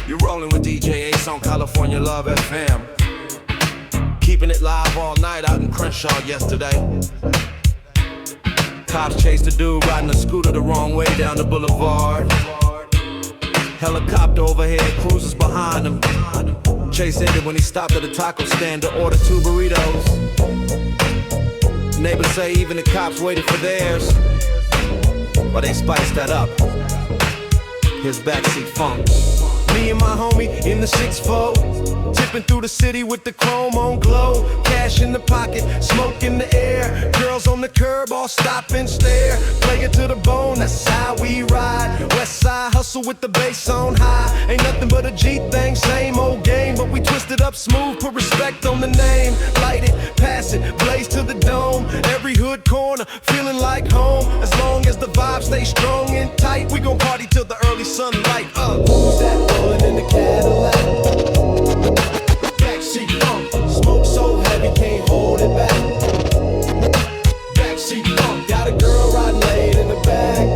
You're rolling with DJ Ace on California Love FM. Keeping it live all night out in Crenshaw yesterday. Cops chased a dude riding a scooter the wrong way down the boulevard. Helicopter overhead, cruisers behind him. Chase ended when he stopped at a taco stand to order 2 burritos. Neighbors say even the cops waited for theirs, but they spiced that up. Here's backseat funk. Me and my homie in the 6-4, tipping through the city with the chrome on glow. Cash in the pocket, smoke in the air. Girls on the curb all stop and stare. Play it to the bone, that's how we ride. Westside hustle with the bass on high. Ain't nothing but a G thing, same old game, but we twist it up smooth, put respect on the name. Light it, pass it, blaze to the dome. Every hood corner, feeling like home. As long as the vibe stay strong and tight, we gon' party till the early sunlight. Who's that rolling in the Cadillac? Backseat funk, smoke so heavy can't hold it back. Backseat funk, got a girl riding late in the back.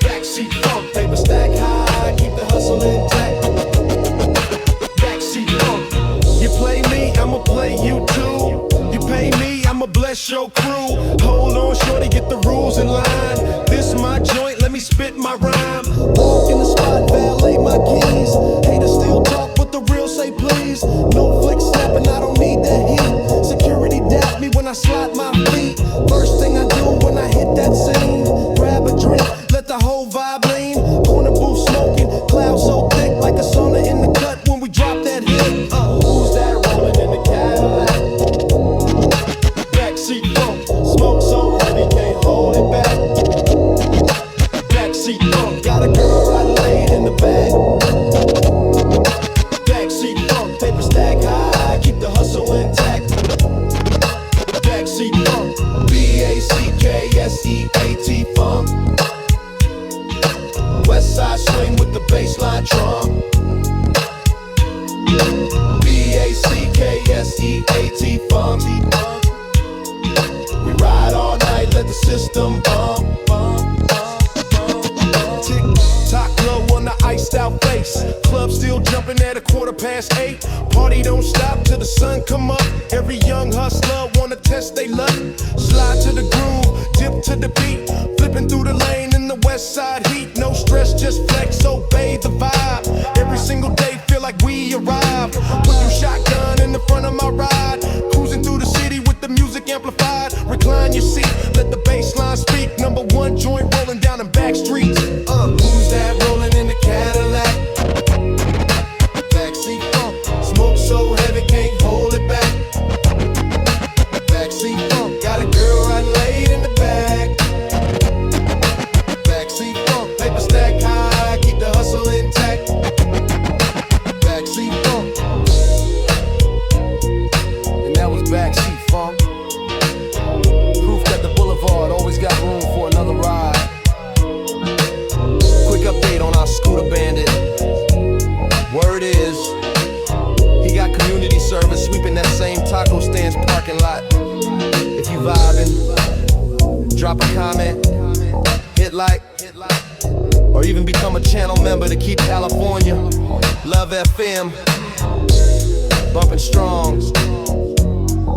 Backseat funk, paper stack high, keep the hustle intact. Backseat funk, you play me, I'ma play you too. You pay me, I'ma bless your crew. Hold on, shorty, get the rules in line. This my joint, let me spit my rhyme. Walk in the spot, valet my keys. Haters still talk, but the real say please. No flick snapping, I don't need that heat. Security dap me when I slide my feet. First thing I do when I hit that scene, grab a drink, let the whole vibe lean. Corner booth smoking, cloud so thick like a sauna in the cut when we drop that hit. Who's that rolling in the Cadillac? Backseat funk, smoke so heavy can't hold it back. Backseat funk, got a girl riding late in the back. Backseat funk, paper stack high, keep the hustle intact. Backseat funk, BACKSEAT funk. Westside swing with the bassline drum. BACKSEAT funk. We ride all night, let the system bump. Tick-tock glow on the iced out face. Club still jumping at 8:15. Party don't stop till the sun come up. Every young hustler wanna test they luck. Slide to the groove, dip to the beat. Flipping through the lane in the Westside heat. No stress, just flex, obey the vibe. Every single day feel like we arrive. Put your shotgun in the front of my ride. Cruising through the city with the music amplified. Recline your seat, let the bass line speak. Number 1 joint rolling down the back streets. Who's that rolling in the Cadillac? Backseat funk, smoke so heavy can't hold it back. Backseat funk, got a girl riding late in the back. Backseat funk, paper stack high, keep the hustle intact. Backseat funk, and that was backseat funk. Proof that the boulevard always got room for another ride. Quick update on our scooter bandit. Word is, he got community service sweeping that same taco stand's parking lot. If you vibin', drop a comment, hit like, or even become a channel member to keep California Love FM bumping strong.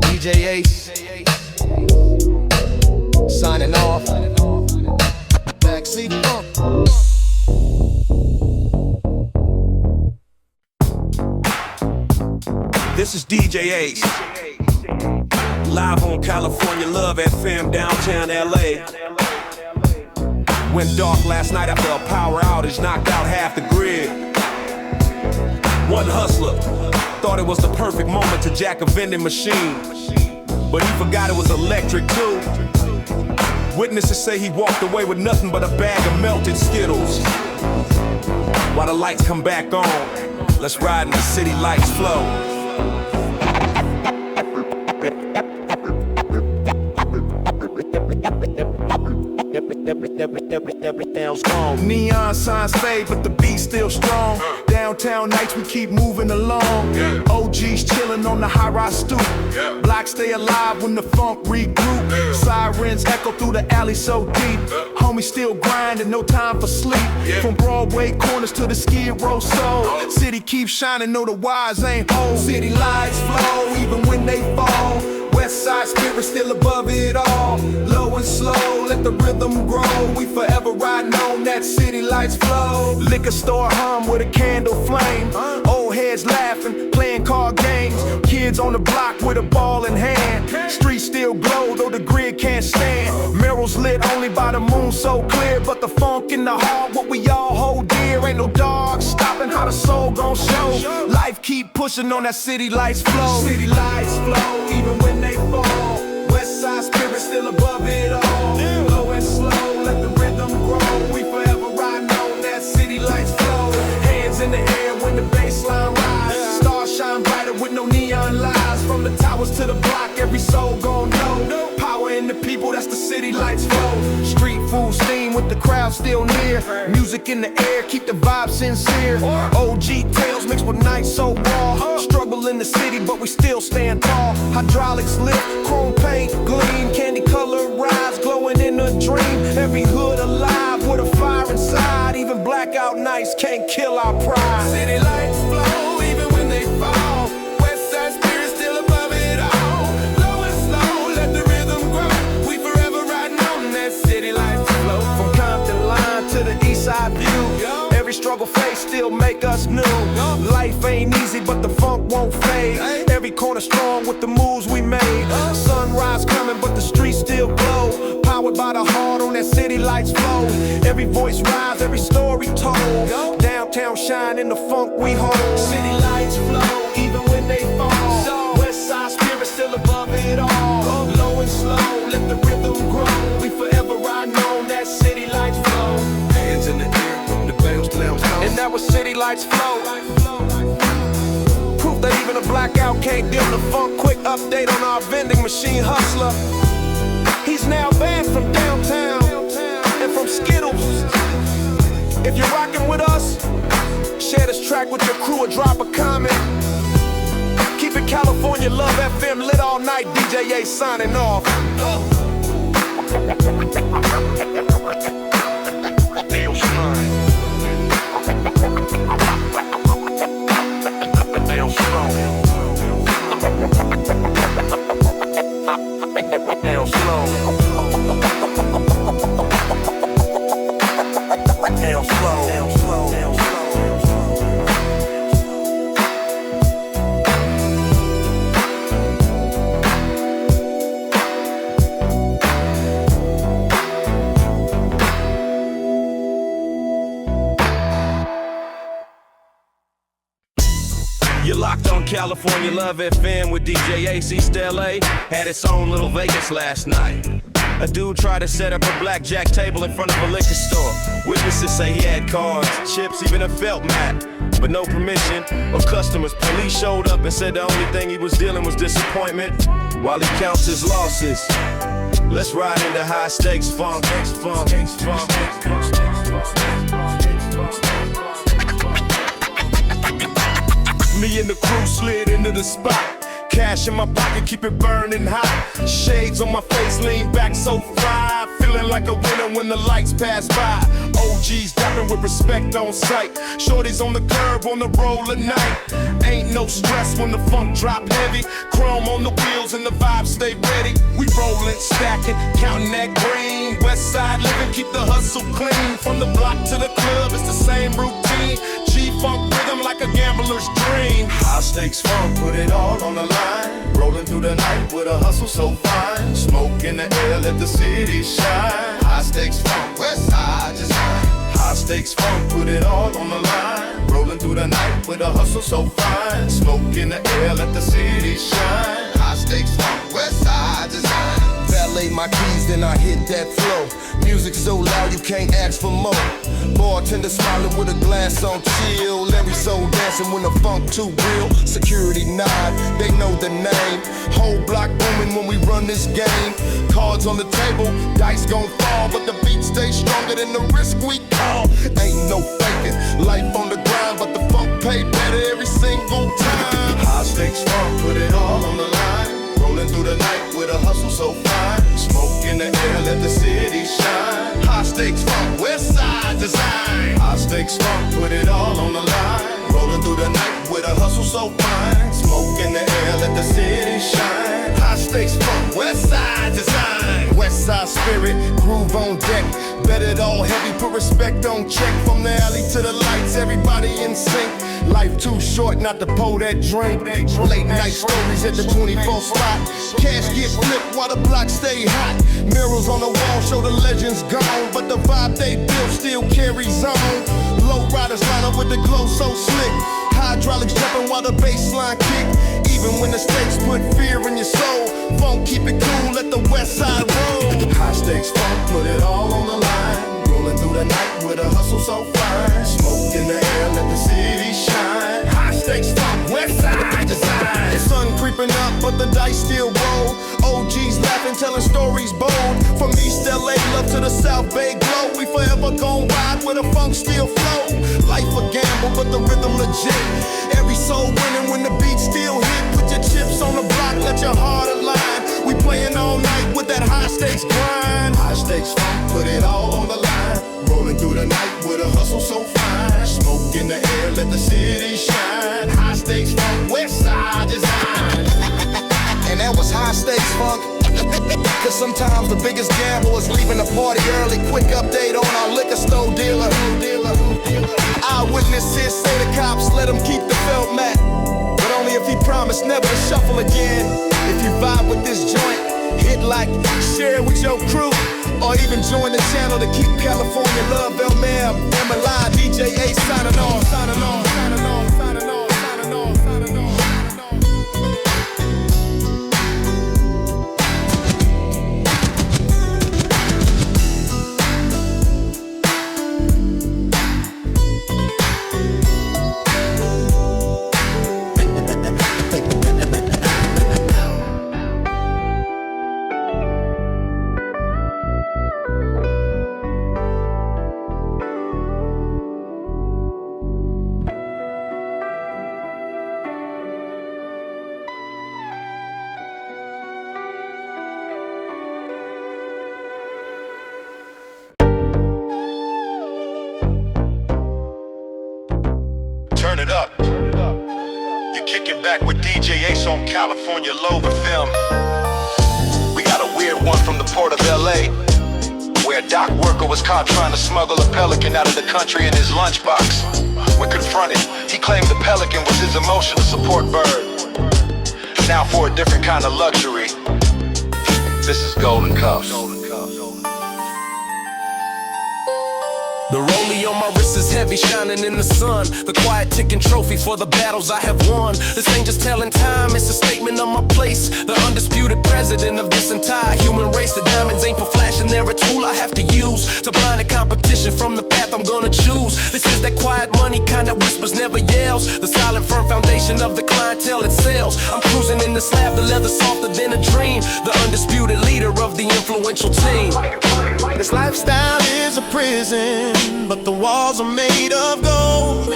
DJ Ace signing off. Backseat funk. This is DJ Ace, live on California Love FM, downtown LA. Went dark last night after a power outage knocked out half the grid. One hustler thought it was the perfect moment to jack a vending machine, but he forgot it was electric too. Witnesses say he walked away with nothing but a bag of melted Skittles. While the lights come back on, let's ride in the city lights flow. Neon signs fade, but the beat still strong. Downtown downtown nights, we keep moving along. OGs chillin' on the high-rise stoop. Blocks stay alive when the funk regroup. Sirens echo through the alley so deep. Homies still grinding, no time for sleep. From Broadway corners to the Skid Row soul. City keeps shining, no the wires ain't whole. City lights flow even when they fall. Westside spirit still above it all. Low and slow, let the rhythm grow. We forever riding on that city lights flow. Liquor store hum with a candle flame. Old heads laughing, playing card games. Kids on the block with a ball in hand. Streets still glow, though the grid can't stand. Murals lit only by the moon so clear. But the funk in the heart, what we all hold dear. Ain't no dog stopping how the soul gon' show. Life keep pushing on that city lights flow. City lights flow even when they fall. Westside spirit still above it all. Low and slow, let the rhythm grow. We forever riding on that city lights flow. Hands in the air when the bassline rise. Stars shine brighter with no neon lights. From the towers to the block, every soul gon' know. Power in the people, that's the city lights flow. Street food steam with the crowd still near. Music in the air, keep the vibe sincere. OG tales mixed with night so raw. Struggle in the city, but we still stand tall. Hydraulics lift, chrome paint gleam. Candy color rise, glowing in a dream. Every hood alive with a fire inside. Even blackout nights can't kill our pride. City lights flow even when they fall. Westside spirit still above it all. Low and slow, let the rhythm grow. We forever riding on that city lights flow. From Compton line to the east side view. Every struggle faced still make us new. Life ain't easy, but the funk won't fade. Every corner strong with the moves we made. Sunrise coming, but the streets still glow. Powered by the heart on that city lights flow. Every voice rise, every story told. Downtown shine in the funk we hold. City lights flow even when they fall. Westside spirit still above it all. Low and slow, let the rhythm grow. We forever riding on that city lights flow. Hands in the air, the bells down. And that was city lights flow. Proof that even a blackout can't dim the funk. Quick update on our vending machine hustler. He's now banned from downtown and from Skittles. If you're rocking with us, share this track with your crew or drop a comment. Keep it California Love FM lit all night. DJ A signing off. You're locked on California Love FM with DJ AC Stelle. Had its own little Vegas last night. A dude tried to set up a blackjack table in front of a liquor store. Witnesses say he had cards, chips, even a felt mat, but no permission or customers. Police showed up and said the only thing he was dealing was disappointment while he counts his losses. Let's ride into high stakes funk. Me and the crew slid into the spot. Cash in my pocket, keep it burning hot. Shades on my face, lean back so fly. Feeling like a winner when the lights pass by. OGs dapping with respect on sight. Shorties on the curb on the roll at night. Ain't no stress when the funk drop heavy. Chrome on the wheels and the vibes stay ready. We rollin', stacking, counting that green. Westside living, keep the hustle clean. From the block to the club, it's the same routine. G-funk rhythm like a gambler's dream. High stakes funk, put it all on the line. Rolling through the night with a hustle so fine. Smoke in the air, let the city shine. High stakes funk, Westside just shine. High stakes funk, put it all on the line. Rolling through the night with a hustle so fine. Smoke in the air, let the city shine. High stakes funk, Westside just shine. Valet my keys, then I hit that flow. Music so loud you can't ask for more. Bartender smiling with a glass on chill. Larry soul dancing when the funk too real. Security nod, they know the name. Whole block booming when we run this game. Cards on the table, dice gon' fall, but the beat stays stronger than the risk we call. Ain't no faking, life on the grind, but the funk pays so fine. Smoke in the air, let the city shine. High stakes funk, Westside design. High stakes funk, put it all on the line. Rolling through the night with a hustle so fine. Smoke in the air, let the city shine. High stakes funk, Westside design. Westside spirit, groove on deck. Bet it all heavy, put respect on check. From the alley to the lights, everybody in sync. Life too short not to pour that drink. Late night stories at the 24 spot. Cash get flipped while the block stay hot. Mirrors on the wall show the legends gone, but the vibe they built still carries on. Low riders line up with the glow so slick. Hydraulics jumping while the bassline kick. Even when the stakes put fear in your soul, funk keep it cool, let the west side roll. High stakes funk, put it all on the line. Rolling through the night with a hustle so fine. Smoke in the air, let the city shine. High stakes funk, west side design. The sun creeping up, but the dice still roll. OGs laughing, telling stories bold. From East LA, love to the South Bay glow. We forever gon' ride where the funk still flow. Life a gamble, but the rhythm legit. Every soul winning when the beat still hit. Put your chips on the block, let your heart align. We playing all night with that high stakes grind. High stakes funk, put it all on the line. Rolling through the night with a hustle so fine. Smoke in the air, let the city shine. High stakes funk, west side design. And that was high stakes funk. Cause sometimes the biggest gamble is leaving the party early. Quick update on our liquor store dealer. Eyewitnesses say the cops let him keep the felt mat, but only if he promised never to shuffle again. If you vibe with this joint, hit like, share it with your crew, or even join the channel to keep California love. El Mab, MLI, DJ A signing off, signing off, signing off, signing off, signing off, signing off. Turn it up. You're kicking back with DJ Ace on California Love FM. We got a weird one from the port of LA, where a dock worker was caught trying to smuggle a pelican out of the country in his lunchbox. When confronted, he claimed the pelican was his emotional support bird. Now for a different kind of luxury, this is Golden Cuffs. The rollie on my wrist is heavy, shining in the sun. The quiet ticking trophy for the battles I have won. This ain't just telling time, it's a statement of my place. The undisputed president of this entire human race. The diamonds ain't for flashing, they're a tool I have to use to blind the competition from the path I'm gonna choose. This is that quiet money kind that whispers, never yells. The silent firm foundation of the clientele it sells. I'm cruising in the slab, the leather softer than a dream. The undisputed leader of the influential team. This lifestyle is a prison, but the walls are made of gold.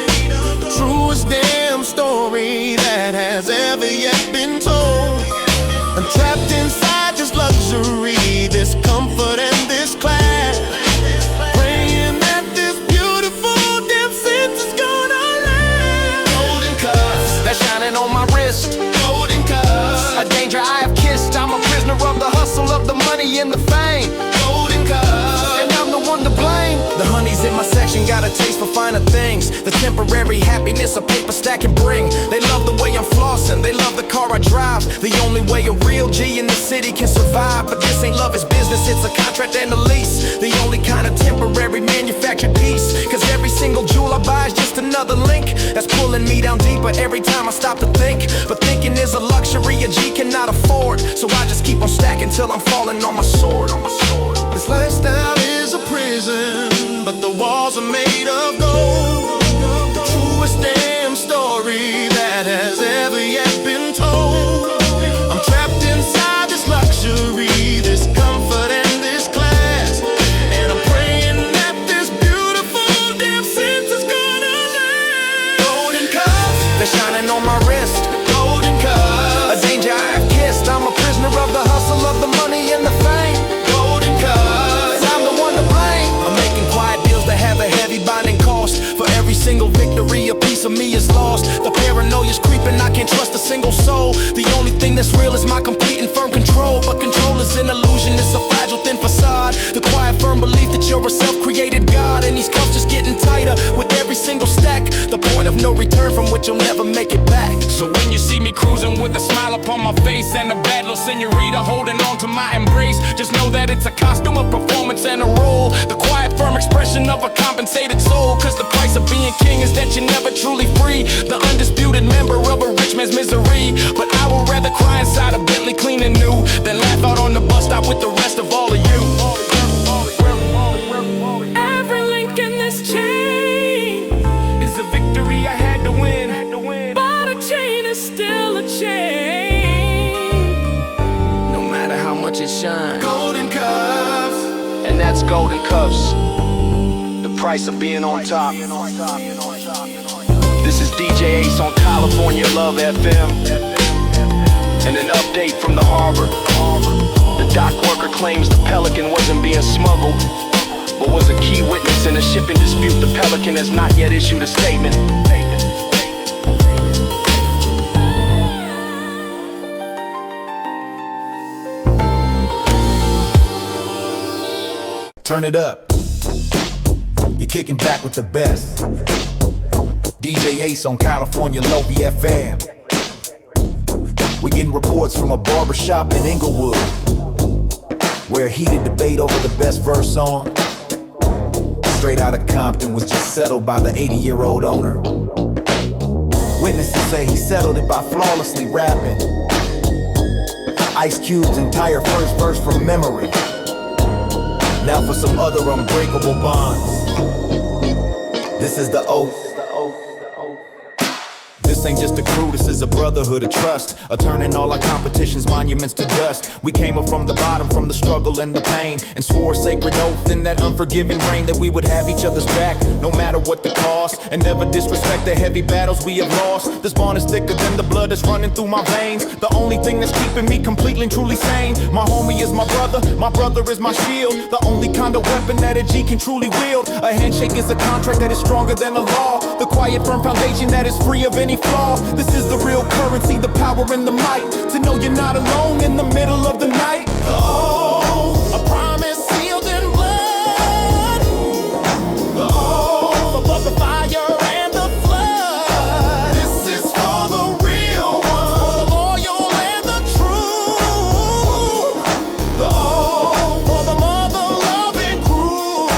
The truest damn story that has ever yet been told. I'm trapped inside this luxury, this comfort and this class, praying that this beautiful damn sense is gonna last. Golden cuffs, That's shining on my wrist. golden cuffs, A danger I have kissed. I'm a prisoner of the hustle, of the money and the fame. golden cuffs. And I'm the one to blame. The honeys in my section got a taste for finer things. The temporary happiness a paper stack can bring. They love the way I'm flossing, they love the car I drive. The only way a real G in the city can survive. But this ain't love, it's business, it's a contract and a lease. The only kind of temporary manufactured piece. Cause every single jewel I buy is just another link that's pulling me down deeper every time I stop to think. But thinking is a luxury a G cannot afford, so I just keep on stacking till I'm falling on my sword, on my sword. This lifestyle is a prison, but the walls are made of gold. The truest damn story that has ever yet been told. I'm trapped inside this luxury, this comfort and this class, and I'm praying that this beautiful damn sense is gonna last. Golden cuffs, They're shining on my wrist. golden cuffs, A danger I have kissed. I'm a prisoner of the hustle, of the money single victory, a piece of me is lost. The paranoia's creeping, I can't trust a single soul. The only thing that's real is my complete and firm control. But control is an illusion, it's a fragile thin facade. The quiet firm belief that you're a self-created God. And these cuffs just getting tighter with every single stack. The point of no return from which you'll never make it back. So when you see me cruising with a smile upon my face and a bad little senorita holding on to my embrace, just know that it's a costume, a performance, and a role. The quiet firm expression of a compensated soul. Cause the price of being king is that you're never truly free. The undisputed member of a rich man's misery. But I would rather cry inside a Bentley clean and new than laugh out on the bus stop with the rest of all of you. Every link in this chain is a victory I had to win. But a chain is still a chain, No matter how much it shines. Golden cuffs. And that's golden cuffs. The price of being on top. This is DJ Ace on California Love FM. And an update from the harbor. The dock worker claims the Pelican wasn't being smuggled, but was a key witness in a shipping dispute. The Pelican has not yet issued a statement. Turn it up. You're kicking back with the best. DJ Ace on California Love FM. We're getting reports from a barbershop in Inglewood, where a heated debate over the best verse song, straight out of Compton, was just settled by the 80-year-old owner. Witnesses say he settled it by flawlessly rapping Icecube's entire first verse from memory. Now for some other unbreakable bonds. This is the oath. This ain't just a crew, this is a brotherhood of trust, a turning all our competition's monuments to dust. We came up from the bottom, from the struggle and the pain, and swore a sacred oath in that unforgiving rain that we would have each other's back, no matter what the cost, and never disrespect the heavy battles we have lost. This bond is thicker than the blood that's running through my veins. The only thing that's keeping me completely and truly sane. My homie is my brother is my shield. The only kind of weapon that a G can truly wield. A handshake is a contract that is stronger than the law. The quiet firm foundation that is free of any flaw. This is the real currency, the power and the might, to know you're not alone in the middle of the night. Oh, a promise sealed in blood. Oh, above the fire and the flood. This is for the real ones, for the loyal and the true. Oh, for the mother-loving crew.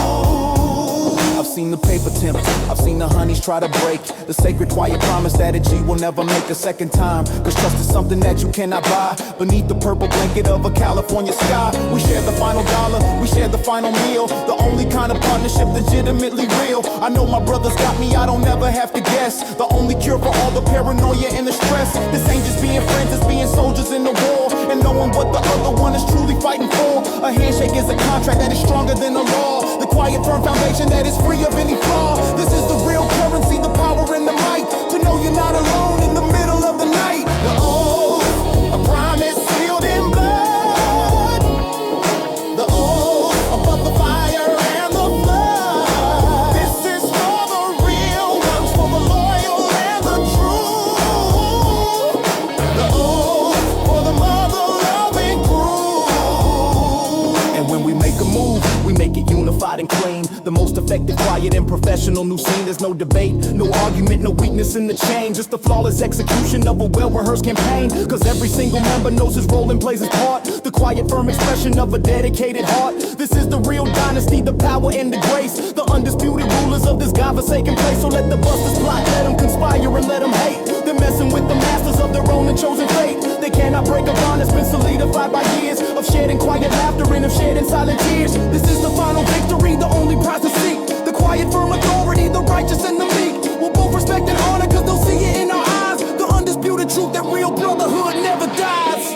I've seen the paper tempts, I've seen the honeys try to break the sacred quiet promise that a G will never make a second time. Cause trust is something that you cannot buy beneath the purple blanket of a California sky. We share the final dollar, we share the final meal, the only kind of partnership legitimately real. I know my brothers got me, I don't ever have to guess. The only cure for all the paranoia and the stress. This ain't just being friends, it's being soldiers in the war, and knowing what the other one is truly fighting for. A handshake is a contract that is stronger than the law. The quiet firm foundation that is free of any flaw. This is the real currency, the power and the might, to know you're not alone in the middle of the night. The oath, a promise sealed in blood. The oath, above the fire and the flood. This is for the real ones, for the loyal and the true. The oath, for the mother-loving crew. And when we make a move, we make it unified and clean. The most effective, quiet, and professional new scene. There's no debate, no argument, no weakness in the chain. Just the flawless execution of a well-rehearsed campaign. Cause every single member knows his role and plays his part. The quiet, firm expression of a dedicated heart. This is the real dynasty, the power and the grace. The undisputed rulers of this godforsaken place. So let the busters plot, let them conspire and let them hate. They're messing with the masters of their own and chosen fate. They cannot break a bond that's been solidified by years of shedding quiet laughter and of shedding silent tears. This is the final victory, the only prize to seek. The quiet firm authority, the righteous and the meek will both respect and honor, cause they'll see it in our eyes. The undisputed truth that real brotherhood never dies.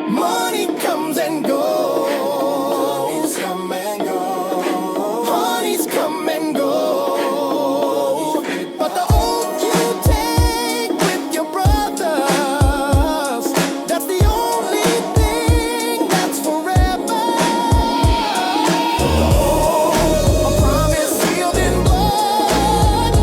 Money comes and goes, come and go. Honeys come and go. But the oath you take with your brothers, that's the only thing that's forever. A promise sealed in blood.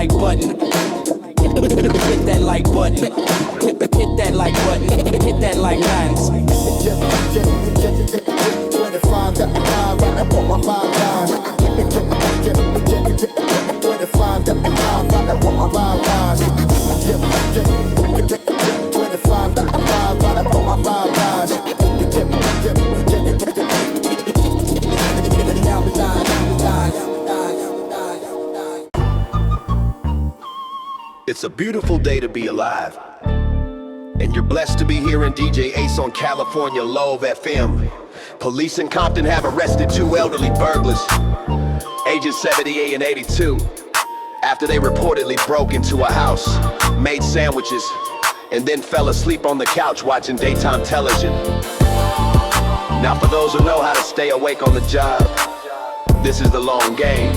like button. Hit that like button. Hit that like button. Hit that like buttons. 25 got the vibe, right? I put my vibe down. 25 got the vibe, right? I put my vibe down. 25 got the vibe, right? I put my vibe down. It's a beautiful day to be alive, and you're blessed to be hearing DJ Ace on CaliforniaLove FM. Police in Compton have arrested 2 elderly burglars, ages 78 and 82, after they reportedly broke into a house, made sandwiches, and then fell asleep on the couch watching daytime television. Now for those who know how to stay awake on the job, this is the long game.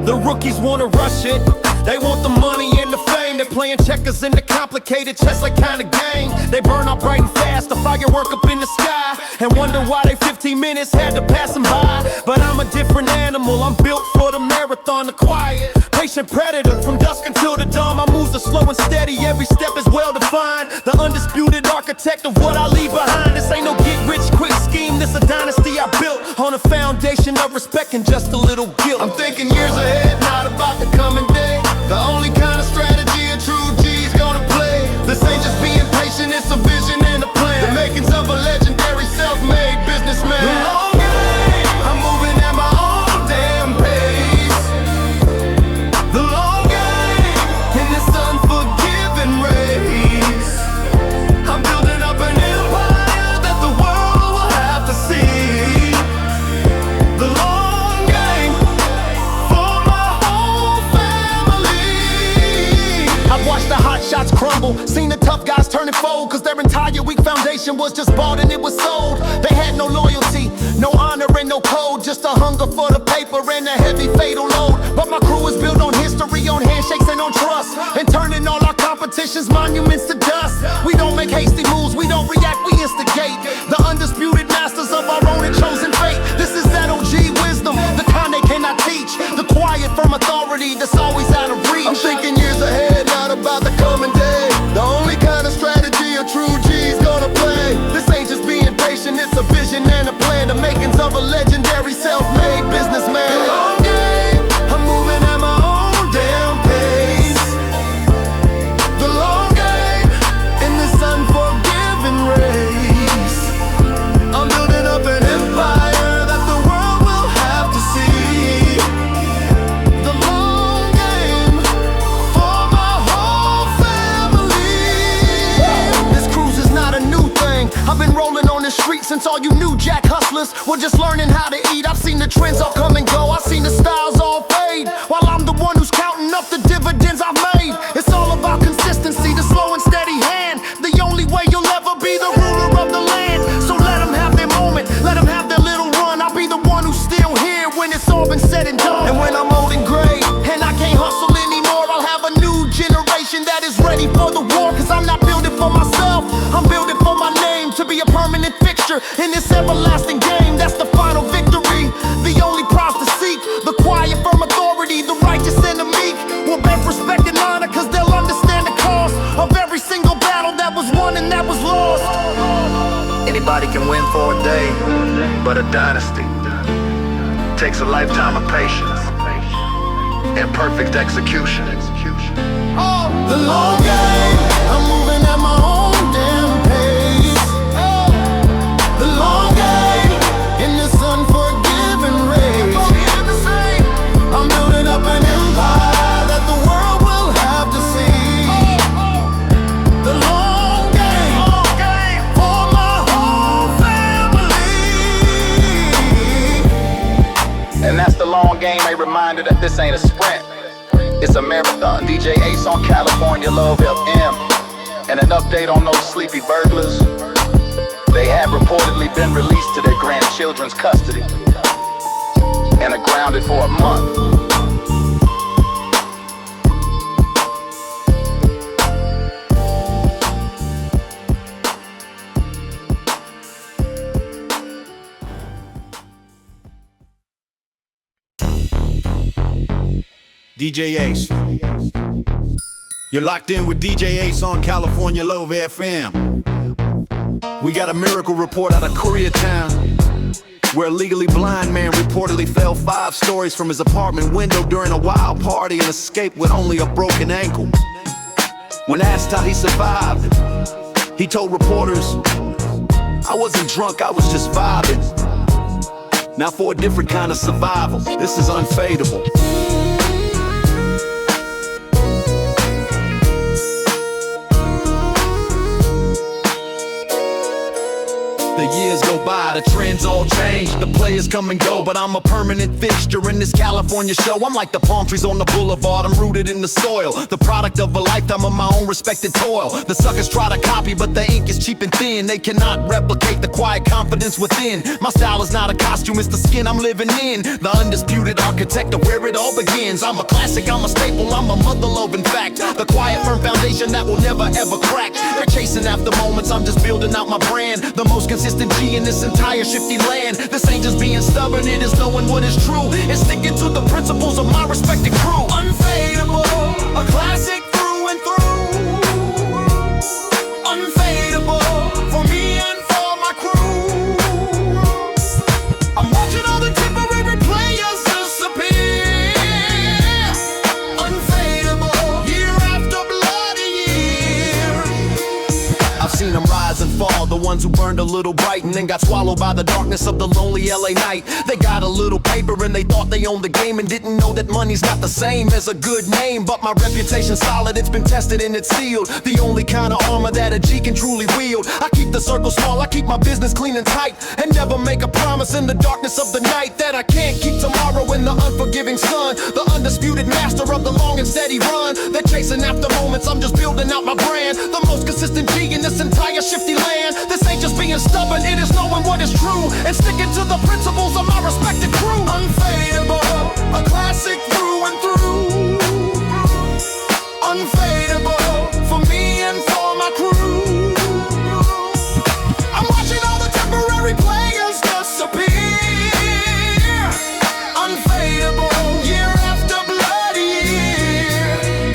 The rookies wanna rush it. They want the money and the fame. They're playing checkers in the complicated chess like kind of game. They burn up bright and fast, the firework up in the sky, and wonder why they 15 minutes had to pass them by. But I'm a different animal, I'm built for the marathon, the quiet patient predator. From dusk until the dawn, my moves are slow and steady, every step is well defined. The undisputed architect of what I leave behind. This ain't no get rich quick scheme, this a dynasty I built on a foundation of respect and just a little guilt. I'm thinking years ahead, not about the coming day. The only kind of strategy a true G's gonna play. This ain't just being patient, it's a vision and a plan. The makings of a legendary self-made businessman. The long game, I'm moving at my own damn pace. The long game, in this unforgiving race. I'm building up an empire that the world will have to see. The long game, for my whole family. I've watched the hot shots crumble, seen the tough guys turn and fold, cause their entire weak foundation was just bought and it was sold. They had no loyalty, no honor and no code, just a hunger for the paper and a heavy fatal load. But my crew is built on history, on handshakes and on trust, and turning all our competition's monuments to dust. We don't make hasty moves, we don't react, we instigate. The undisputed masters of our own and chosen fate. This is that OG wisdom, the kind they cannot teach. The quiet firm authority that's always out of reach. I'm thinking years ahead, not about the coming day. The only kind of strategy a true G's gonna play. This ain't just being patient, it's a vision and a plan. The makings of a legendary self-made businessman. The long game, I'm moving at my own damn pace. The long game, in this unforgiving race. I'm building up an empire that the world will have to see. The long game, for my whole family. This cruise is not a new thing. I've been rolling on the street since all you new jack hustlers were just learning how to eat. I've seen the trends all come and go, I've seen the styles all fade, while I'm the one who's counting up the dividends I've made. It's all about consistency, the slow and steady hand. The only way you'll ever be the ruler of the land. So let them have their moment, let them have their little run. I'll be the one who's still here when it's all been said and done. And when I'm old and gray, and I can't hustle anymore, I'll have a new generation that is ready for the war. Cause I'm not building for myself, I'm building for my name to be a permanent fixture in this everlasting game. That's the final victory, the only prize to seek. The quiet firm authority, the righteous and the meek will beg respect and honor, cause they'll understand the cost of every single battle that was won and that was lost. Anybody can win for a day, but a dynasty takes a lifetime of patience and perfect execution. The long game, I'm moving at my own damn pace. The long game, in this unforgiving race. I'm building up an empire that the world will have to see. The long game, for my whole family. And that's the long game, a reminder that this ain't a sprint, it's a marathon. DJ Ace on CaliforniaLove FM. And an update on those sleepy burglars. They have reportedly been released to their grandchildren's custody and are grounded for a month. DJ Ace. You're locked in with DJ Ace on California Love FM. We got a miracle report out of Koreatown, where a legally blind man reportedly fell 5 stories from his apartment window during a wild party and escaped with only a broken ankle. When asked how he survived, he told reporters, "I wasn't drunk, I was just vibing." Now for a different kind of survival, this is unfadable. The years go by, the trends all change, the players come and go, but I'm a permanent fixture in this California show. I'm like the palm trees on the boulevard, I'm rooted in the soil, the product of a lifetime of my own respected toil. The suckers try to copy, but the ink is cheap and thin. They cannot replicate the quiet confidence within. My style is not a costume, it's the skin I'm living in, the undisputed architect of where it all begins. I'm a classic, I'm a staple, I'm a mother love, in fact, the quiet firm foundation that will never ever crack. They're chasing after moments, I'm just building out my brand, the most consistent G in this entire shifty land. This ain't just being stubborn, it is knowing what is true and sticking to the principles of my respected crew. Unfadable, a classic through and through. Unfadable, for me and for my crew. I'm watching all the temporary players disappear. Unfadable, year after bloody year. I've seen them rise and fall, the ones who burned a little bright and then got swallowed by the darkness of the lonely LA night. They got a little paper and they thought they owned the game and didn't know that money's not the same as a good name. But my reputation's solid, it's been tested and it's sealed, the only kind of armor that a G can truly wield. I keep the circle small, I keep my business clean and tight, and never make a promise in the darkness of the night that I can't keep tomorrow in the unforgiving sun. The undisputed master of the long and steady run. They're chasing after moments, I'm just building out my brand, the most consistent G in this entire shifty land. This ain't just being stubborn, it is knowing what is true and sticking to the principles of my respected crew. Unfadable, a classic through and through. Unfadable, for me and for my crew. I'm watching all the temporary players disappear. Unfadable, year after bloody year.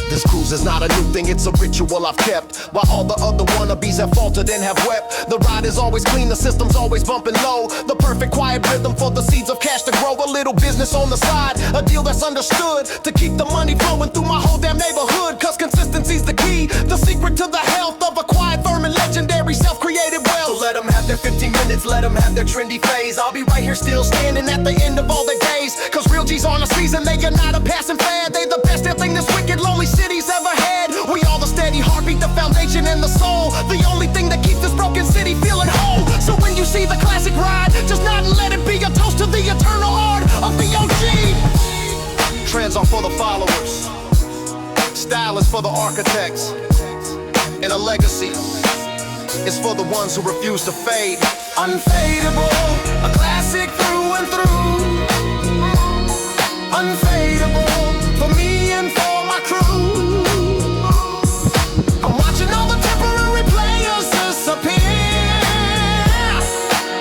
This cruise is not a new thing, it's a ritual I've kept, while all the other wannabes have faltered and have wept. The ride is always clean, the system's always bumping low, the perfect quiet rhythm for the seeds of cash to grow. A little business on the side, a deal that's understood, to keep the money flowing through my whole damn neighborhood. Cause consistency's the key, the secret to the health of a quiet, firm and legendary self-created wealth. So let them have their 15 minutes, let them have their trendy phase. I'll be right here still standing at the end of all their days. Cause real G's on a season, they are not a passing fad. They the best thing this wicked lonely city's ever had. We all the steady heartbeat, the foundation and the soul, the only thing that keeps this broken city feeling whole. So when you see the classic ride, just nod and let it be a toast to the eternal art of the OG. Trends are for the followers, style is for the architects, and a legacy is for the ones who refuse to fade. Unfadable, a classic through and through. Unfadable, for me and for my crew. I'm watching all the temporary players disappear.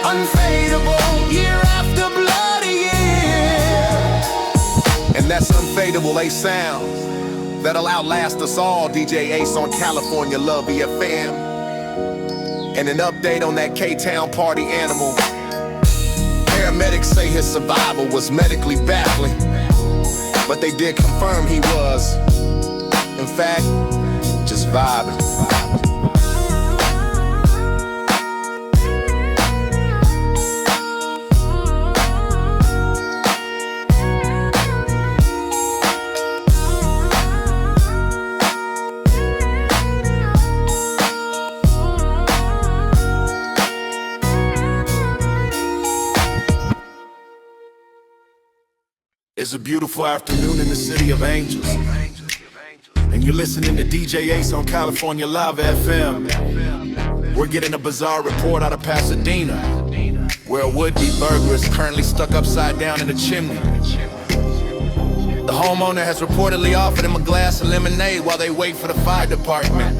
Unfadable, year after bloody year. And that's unfadable, a sound that'll outlast us all. DJ Ace on California Love FM. And an update on that K-Town party animal. Paramedics say his survival was medically baffling, but they did confirm he was, in fact, just vibing. It's a beautiful afternoon in the city of angels, and you're listening to DJ Ace on California Love FM. We're getting a bizarre report out of Pasadena, where a would-be burglar is currently stuck upside down in a chimney. The homeowner has reportedly offered him a glass of lemonade while they wait for the fire department.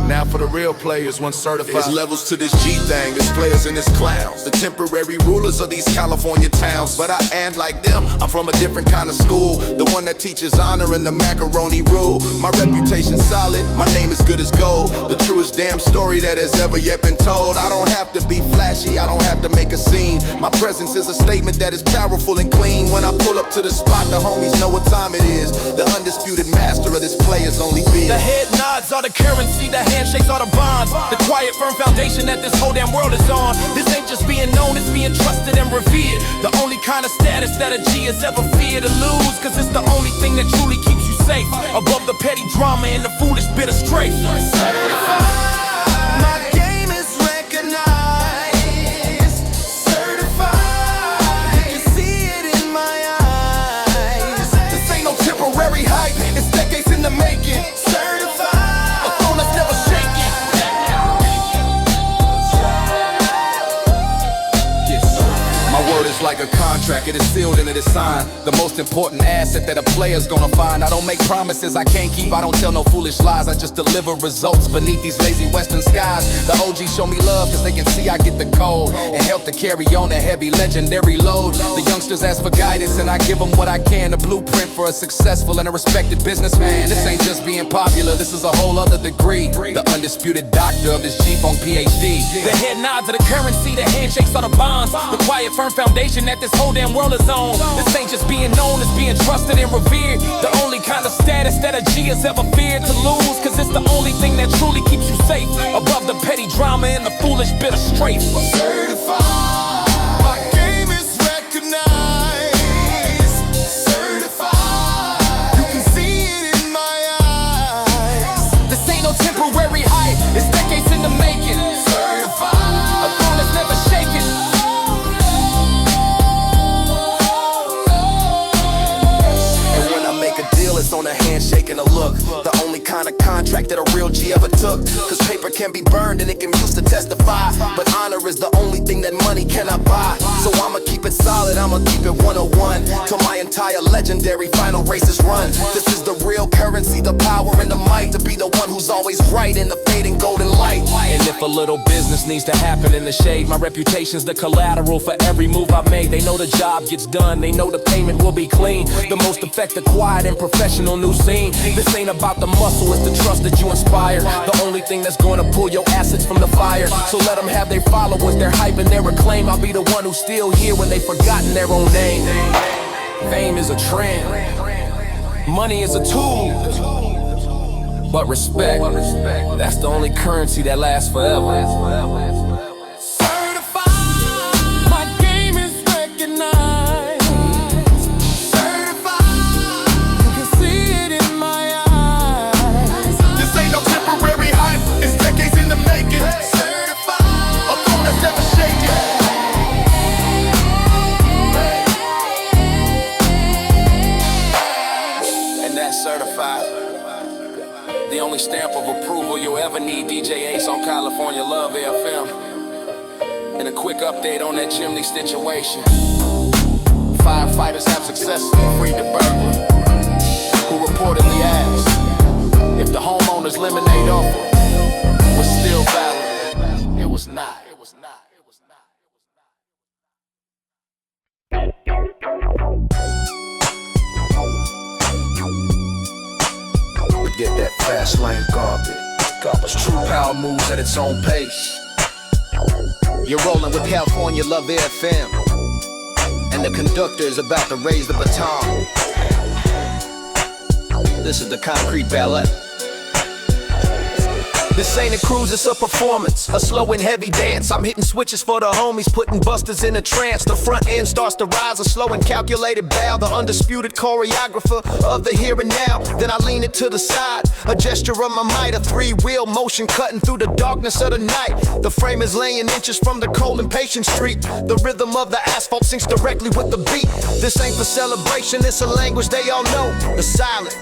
Now for the real players, once certified. There's levels to this G thing, there's players and there's clowns, the temporary rulers of these California towns. But I ain't like them, I'm from a different kind of school, the one that teaches honor and the macaroni rule. My reputation's solid, my name is good as gold, the truest damn story that has ever yet been told. I don't have to be flashy, I don't have to make a scene. My presence is a statement that is powerful and clean. When I pull up to the spot, the homies know what time it is. The undisputed master of this player's only being. The head nods are the currency, the handshakes are the bonds, the quiet firm foundation that this whole damn world is on. This ain't just being known, it's being trusted and revered. The only kind of status that a G has ever feared to lose, cause it's the only thing that truly keeps you safe, above the petty drama and the foolish bit of strafe. My game is recognized, certified, you can see it in my eyes. This ain't no temporary hype, it's decades in the making. Certified, a throne that's never shaken. My word is like a contract, it is sealed and it is signed. The most important asset that a player's gonna find. I don't make promises I can't keep, I don't tell no foolish lies, I just deliver results beneath these lazy western skies. The OGs show me love cause they can see I get the code and help to carry on a heavy legendary load. The youngsters ask for guidance and I give them what I can, a blueprint for a successful and a respected businessman. This ain't just being popular, this is a whole other degree. The undisputed doctor of this gfunk PhD. The head nods are the currency, the handshakes are the bonds, the quiet firm foundation that this whole damn world is on. This ain't just being known, it's being trusted and revered. The only kind of status that a G has ever feared to lose, cause it's the only thing that truly keeps you safe, above the petty drama and the foolish bit of strafe. Certified, my game is recognized. Certified, you can see it in my eyes. This ain't no temporary hype, it's decades in the making. Certified, a throne that's never shaken. It's on a handshake and a look. The only kind of contract that a real G ever took. Cause paper can be burned and it can be used to testify, but honor is the only thing that money cannot buy. So I'ma keep it solid, I'ma keep it 101 till my entire legendary final race is run. This is the real currency, the power and the might, to be the one who's always right in the fading golden light. And if a little business needs to happen in the shade, my reputation's the collateral for every move I make. They know the job gets done, they know the payment will be clean. The most effective, quiet and professional new scene. This ain't about the muscle, it's the trust that you inspire. The only thing that's gonna pull your assets from the fire. So let them have their followers, their hype and their acclaim. I'll be the one who's still here when they've forgotten their own name. Fame is a trend, money is a tool, but respect, that's the only currency that lasts forever. The only stamp of approval you'll ever need, DJ Ace on California Love FM. And a quick update on that chimney situation. Firefighters have successfully freed the burglar, who reportedly asked if the homeowner's lemonade offer was still valid. It was not. Get that fast lane garbage. True power moves at its own pace. You're rolling with California Love FM, and the conductor is about to raise the baton. This is the concrete ballet. This ain't a cruise, it's a performance, a slow and heavy dance. I'm hitting switches for the homies, putting busters in a trance. The front end starts to rise, a slow and calculated bow. The undisputed choreographer of the here and now. Then I lean it to the side, a gesture of my might. A three-wheel motion cutting through the darkness of the night. The frame is laying inches from the cold and patient street. The rhythm of the asphalt syncs directly with the beat. This ain't for celebration, it's a language they all know. The silent,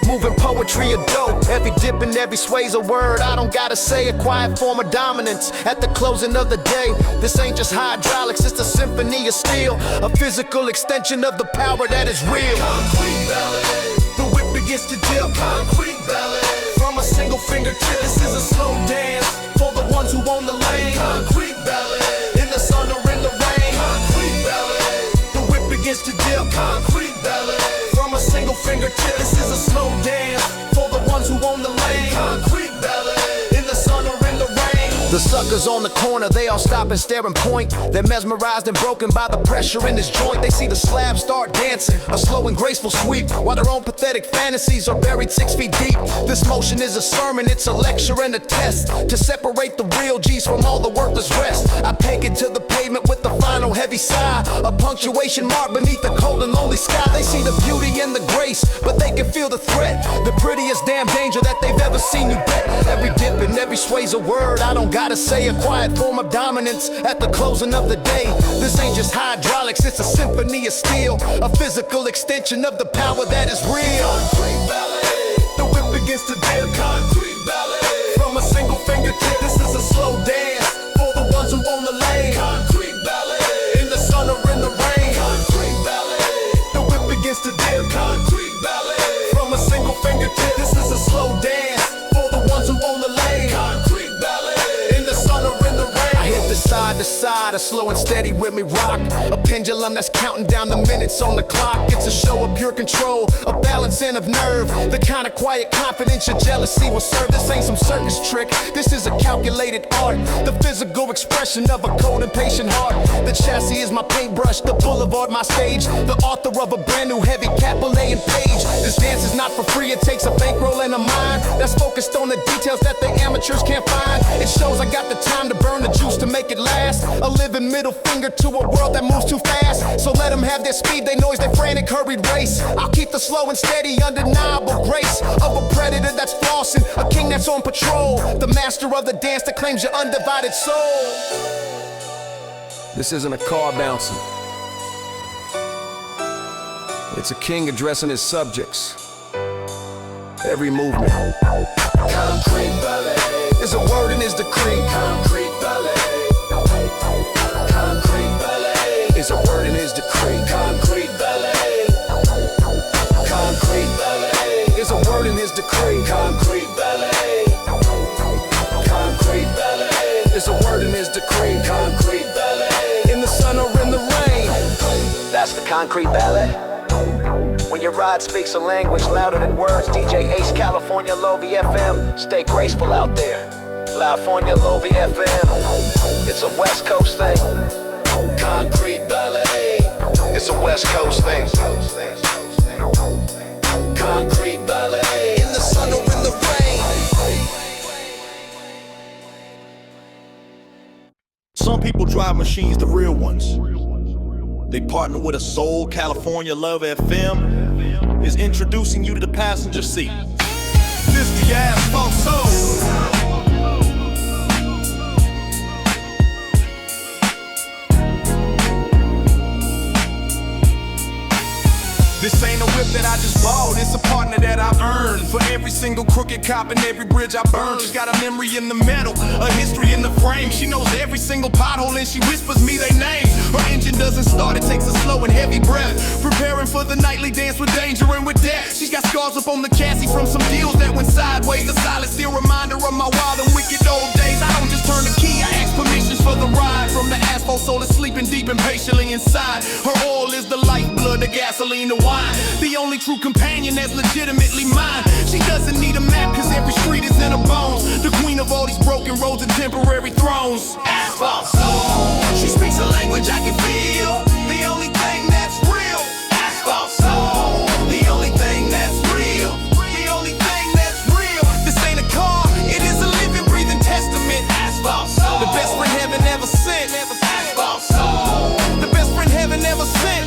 moving poetry a dope. Every dip and every sway's a word. I don't gotta say, a quiet form of dominance at the closing of the day. This ain't just hydraulics, it's a symphony of steel, a physical extension of the power that is real. Concrete ballet, the whip begins to dip. Concrete ballet, from a a single fingertip. This is a slow dance for the ones who own the lane. Concrete ballet, in the sun or in the rain. Concrete ballet, the whip begins to dip. Concrete ballet, from a single fingertip. This is a slow dance for the ones who own the lane. Concrete ballet, in the sun or in the rain. The suckers on the corner, they all stop and stare and point. They're mesmerized and broken by the pressure in this joint. They see the slab start dancing, a slow and graceful sweep, while their own pathetic fantasies are buried 6 feet deep. This motion is a sermon, it's a lecture and a test to separate the real G's from all the worthless rest. I peg it to the pavement with the final heavy sigh, a punctuation mark beneath the cold and lonely sky. They see the beauty and the grace, but they can feel the threat, the prettiest damn danger that they've ever seen, you bet. Every dip and every sway's a word, I don't gotta say, a quiet form of dominance at the closing of the day. This ain't just hydraulics, it's a symphony of steel, a physical extension of the power that is real. Concrete ballet, the whip begins to dip. Concrete ballet, from a single fingertip. This is a slow dance for the ones who own the lane. Concrete ballet, in the sun or in the rain. Concrete ballet, the whip begins to dip. Concrete ballet, from a single fingertip. This is a slow dance for the ones who own the lane. Concrete ballet, in the sun or in the rain. I hit the side to side, a slow and steady with me rock, a pendulum that's counting down the minutes on the clock. It's a show of pure control, a balance and of nerve, the kind of quiet confidence your jealousy will serve. This ain't some circus trick, this is a calculated art, the physical expression of a cold and patient heart. The chassis is my paintbrush, the boulevard my stage, the author of a brand new heavy capillae and page. This dance is not for free, it takes a bankroll and a mind that's focused on the details that the amateurs can't find. It shows I got the time to burn the juice to make it last, a living middle finger to a world that moves too fast. So let them have their speed, their noise, their frantic hurried race. I'll keep the slow and steady, undeniable grace of a predator that's flossing, a king that's on patrol, the master of the dance that claims your undivided soul. This isn't a car bouncing, it's a king addressing his subjects. Every movement, concrete ballet, is a word in his decree. Concrete ballet, concrete ballet, is a word in his decree. Concrete ballet, concrete ballet, is a word in his decree. Concrete ballet, concrete ballet, is a word in his decree. Concrete ballet, in the sun or in the rain. That's the concrete ballet. When your ride speaks a language louder than words, DJ Ace, CaliforniaLove FM. Stay graceful out there. CaliforniaLove FM. It's a West Coast thing. Concrete ballet. It's a West Coast thing. Concrete ballet. In the sun or in the rain. Some people drive machines, the real ones. They partner with a soul. CaliforniaLove FM is introducing you to the passenger seat. This the asphalt soul. This ain't a whip that I just bought, it's a partner that I earned. For every single crooked cop and every bridge I burned. She's got a memory in the metal, a history in the frame. She knows every single pothole and she whispers me their names. Her engine doesn't start, it takes a slow and heavy breath. Preparing for the nightly dance with danger and with death. She's got scars up on the chassis from some deals that went sideways. A silent still reminder of my wild and wicked old days. I don't just turn the key, I ask permissions for the ride. From the asphalt soul that's sleeping deep and patiently inside. Her oil is the lifeblood, the gasoline, the wine. The only true companion that's legitimately mine. She doesn't need a map cause every street is in her bones. The queen of all these broken roads and temporary thrones. Asphalt soul, she speaks a language I can feel. The only thing that's real. Asphalt soul, the only thing that's real. The only thing that's real. This ain't a car, it is a living, breathing testament. Asphalt soul, the best friend heaven ever sent. Asphalt soul, the best friend heaven ever sent.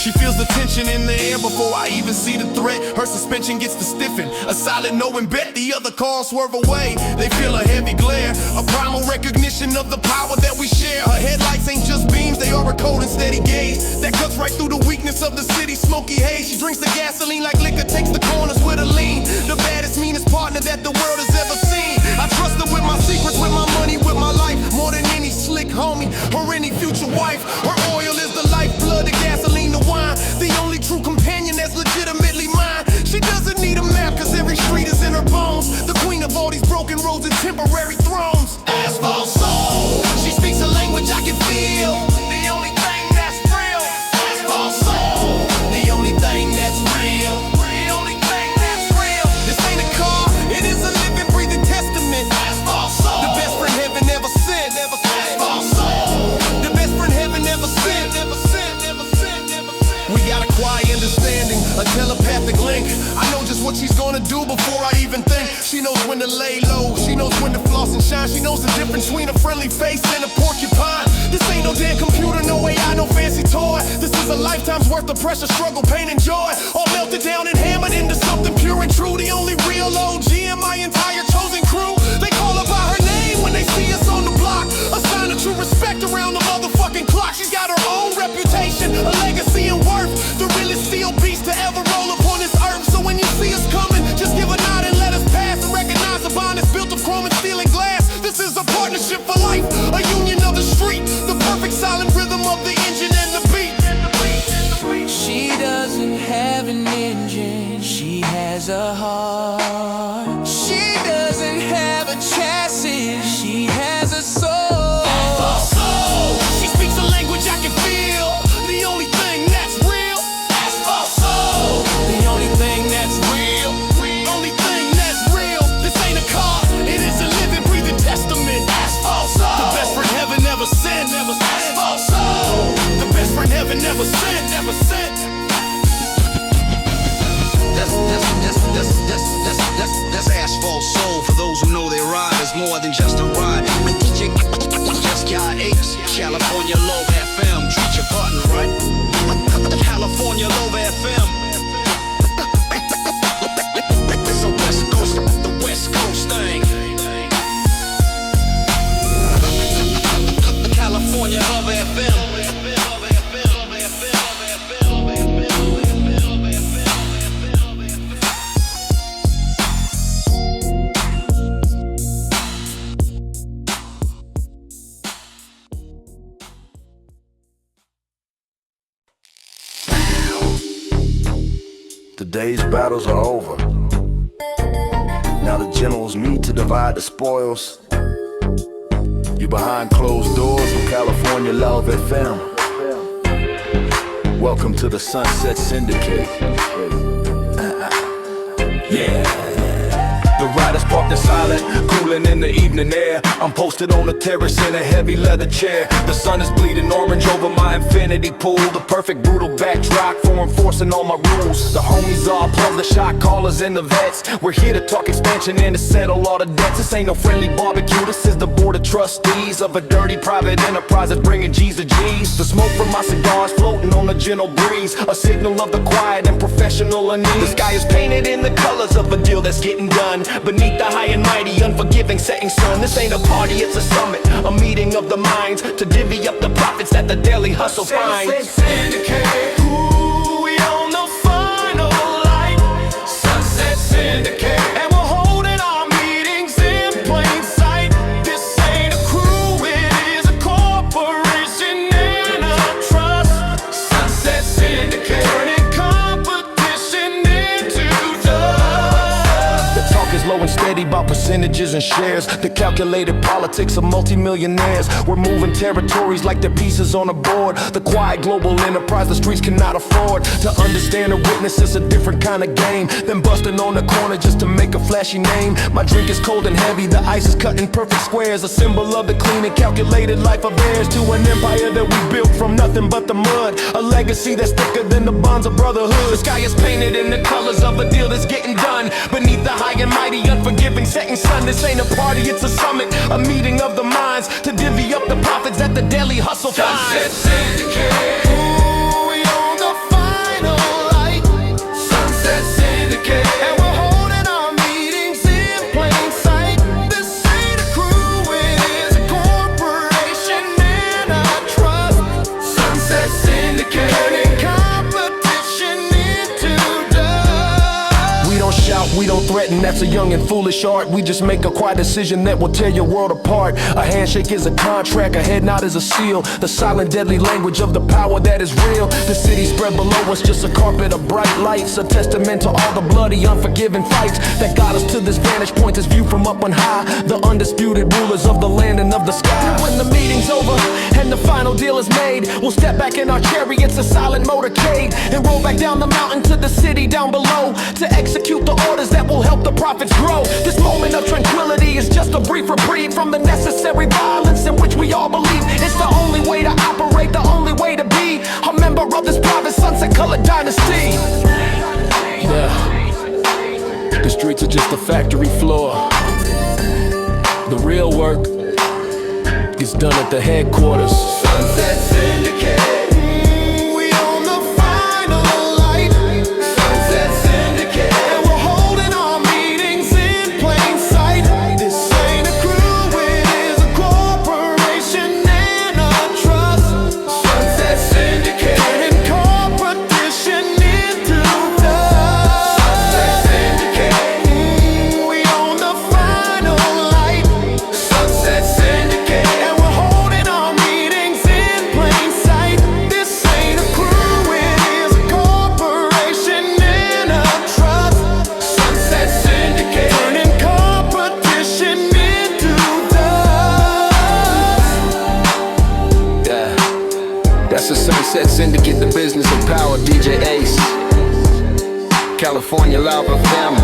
She feels the tension in the air before I even see the threat. Her suspension gets to stiffen, a solid no and bet. The other cars swerve away, they feel a heavy glare. A primal recognition of the power that we share. Her headlights ain't just beams, they are a cold and steady gaze that cuts right through the weakness of the city's smoky haze. She drinks the gasoline like liquor, takes the corners with a lean. The baddest, meanest partner that the world has ever seen. I trust her with my secrets, with my money, with my life. More than any slick homie or any future wife. Her oil is the lifeblood, the gasoline, the wine. The only true companion that's legitimately mine. She doesn't need a map cause every street a telepathic link. I know just what she's gonna do before I even think. She knows when to lay low, she knows when to floss and shine. She knows the difference between a friendly face and a porcupine. This ain't no damn computer, no AI, no fancy toy. This is a lifetime's worth of pressure, struggle, pain, and joy. All melted down and hammered into something pure and true. The only real OG in my entire chosen crew. They call her by her name when they see us on the block. A sign of true respect around the motherfucking clock. She's got her own reputation, a legacy and worth. The realest steel beast to ever roll upon this earth. So when you see us coming, just give a nod and let us pass. And recognize the bond is built of chrome and steel and glass. This is a partnership for life, a union of the street. The perfect silent rhythm of the engine and the beat. She doesn't have an engine, she has a heart. She doesn't have a chassis, she has a soul. She speaks a language I can feel. The only thing that's real. The only thing that's real. Only thing that's real. This ain't a car, it is a living, breathing testament. The best friend heaven never sent. The best friend heaven never sent. That's asphalt soul for those who know their ride is more than just a ride. DJ just got apes. California Love FM, treat your button right. California Love FM. It's a the West Coast thing. California Love FM. Today's battles are over. Now the generals meet to divide the spoils. You behind closed doors with California Love FM. Welcome to the Sunset Syndicate. Yeah. The riders parked in silent, cooling in the evening air. I'm posted on a terrace in a heavy leather chair. The sun is bleeding orange over my infinity pool. The perfect brutal backdrop for enforcing all my rules. The homies all plus the shot callers and the vets. We're here to talk expansion and to settle all the debts. This ain't no friendly barbecue, this is the board of trustees of a dirty private enterprise that's bringing G's to G's. The smoke from my cigars floating on a gentle breeze, a signal of the quiet and professional unease. The sky is painted in the colors of a deal that's getting done beneath the high and mighty, unforgiving setting sun. This ain't a party, it's a summit, a meeting of the minds to divvy up the profits that the daily hustle finds. Syndicate, ooh, we on the final light. Sunset Syndicate, and we're holding our meetings in plain sight. This ain't a crew, it is a corporation and a trust. Sunset Syndicate, turning competition into dust. The talk is low and steady about percentages and shares. The calculated politics of multimillionaires. We're moving territories like they're pieces on a board. The quiet global enterprise the streets cannot afford. To understand or witness is a different kind of game than busting on the corner just to make a flashy name. My drink is cold and heavy, the ice is cut in perfect squares. A symbol of the clean and calculated life of theirs. To an empire that we built from nothing but the mud. A legacy that's thicker than the bonds of brotherhood. The sky is painted in the colors of a deal that's getting done beneath the high and mighty, unforgiving setting sun. This ain't a party, it's a summit, a meeting of the minds to divvy up the profits that the daily hustle finds. Sunset Syndicate, ooh, we on the final light. Sunset Syndicate, and we're holding our meetings in plain sight. This ain't a crew, it is a corporation and a trust. Sunset Syndicate, turning competition into dust. We don't shout, we don't threaten, that's a young and foolish art. We just make a quiet decision that will tear your world apart. A handshake is a contract, a head nod is a seal. The silent deadly language of the power that is real. The city spread below us, just a carpet of bright lights. A testament to all the bloody, unforgiving fights that got us to this vantage point, this view from up on high. The undisputed rulers of the land and of the sky. And when the meeting's over and the final deal is made, we'll step back in our chariots, a silent motorcade, and roll back down the mountain to the city down below to execute the orders that will help the profits grow. This moment of tranquility is just a brief reprieve from the necessary violence in which we all believe. It's the only way to operate, the only way to be a member of this private sunset colored dynasty. Yeah, the streets are just a factory floor. The real work gets done at the headquarters. Sunset Syndicate, we on the final light. Sunset Syndicate, and we're holding our meetings in plain sight. This ain't a crew, it is a corporation and a trust. Sunset Syndicate, turning competition into dust. Sunset Syndicate, we on the final light. Sunset Syndicate, and we're holding our meetings in plain sight. This ain't a crew, it is a corporation and a trust. Sunset Syndicate, turning competition into dust. Yeah, that's the Sunset Syndicate, the business of power. DJ Ace, California Love FM.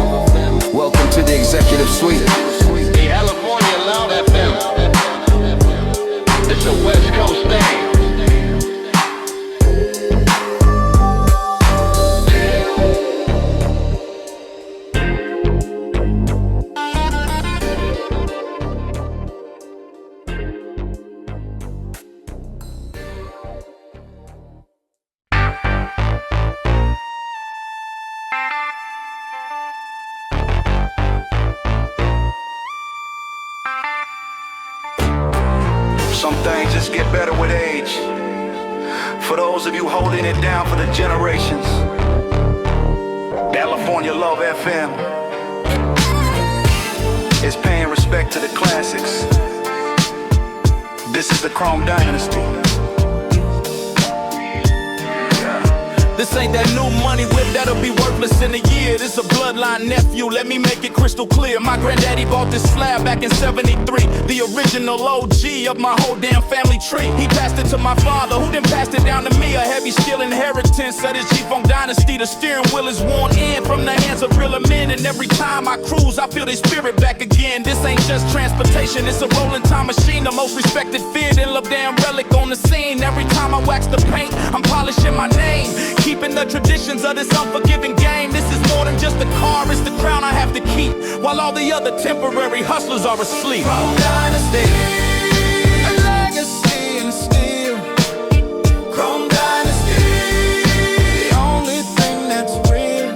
Welcome to the executive suite. The California Love FM. It's a West Coast thing. Some things just get better with age. For those of you holding it down for the generations, California Love FM is paying respect to the classics. This is the Chrome Dynasty. This ain't that new money whip that'll be worthless in a year. This a bloodline nephew, let me make it crystal clear. My granddaddy bought this slab back in '73, the original OG of my whole damn family tree. He passed it to my father, who then passed it down to me. A heavy skill inheritance of this gfunk dynasty. The steering wheel is worn in from the hands of realer men, and every time I cruise, I feel their spirit back again. This ain't just transportation, it's a rolling time machine. The most respected, feared, and loved damn relic on the scene. Every time I wax the paint, I'm polishing my name, keeping the traditions of this unforgiving game. This is more than just a car, it's the crown I have to keep, while all the other temporary hustlers are asleep. Chrome Dynasty, a legacy and steel. Chrome Dynasty, the only thing that's real.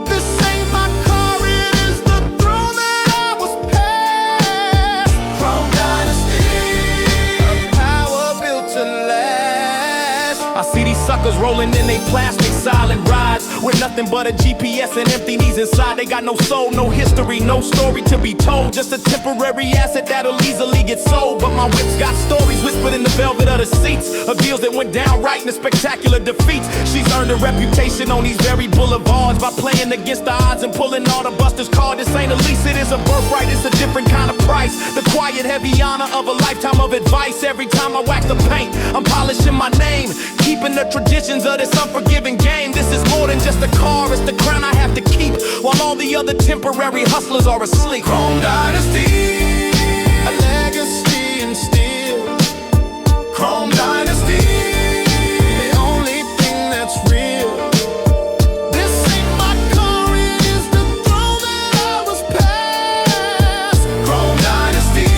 This ain't my car, it is the throne that I was passed. Chrome Dynasty, a power built to last. I see these suckers rolling in they plastic silent rides with nothing but a GPS and empty knees inside. They got no soul, no history, no story to be told. Just a temporary asset that'll easily get sold. But my whip's got stories whispered in the velvet of the seats, of deals that went down right in the spectacular defeats. She's earned a reputation on these very boulevards by playing against the odds and pulling all the busters' card. This ain't a lease, it is a birthright, it's a different kind of price. The quiet, heavy honor of a lifetime of advice. Every time I wax the paint, I'm polishing my name, keeping the traditions of this unforgiving game. This is more than just a car, it's the crown I have to keep, while all the other temporary hustlers are asleep. Chrome Dynasty, a legacy and steel. Chrome Dynasty, the only thing that's real. This ain't my car, it is the throne that I was passed. Chrome Dynasty,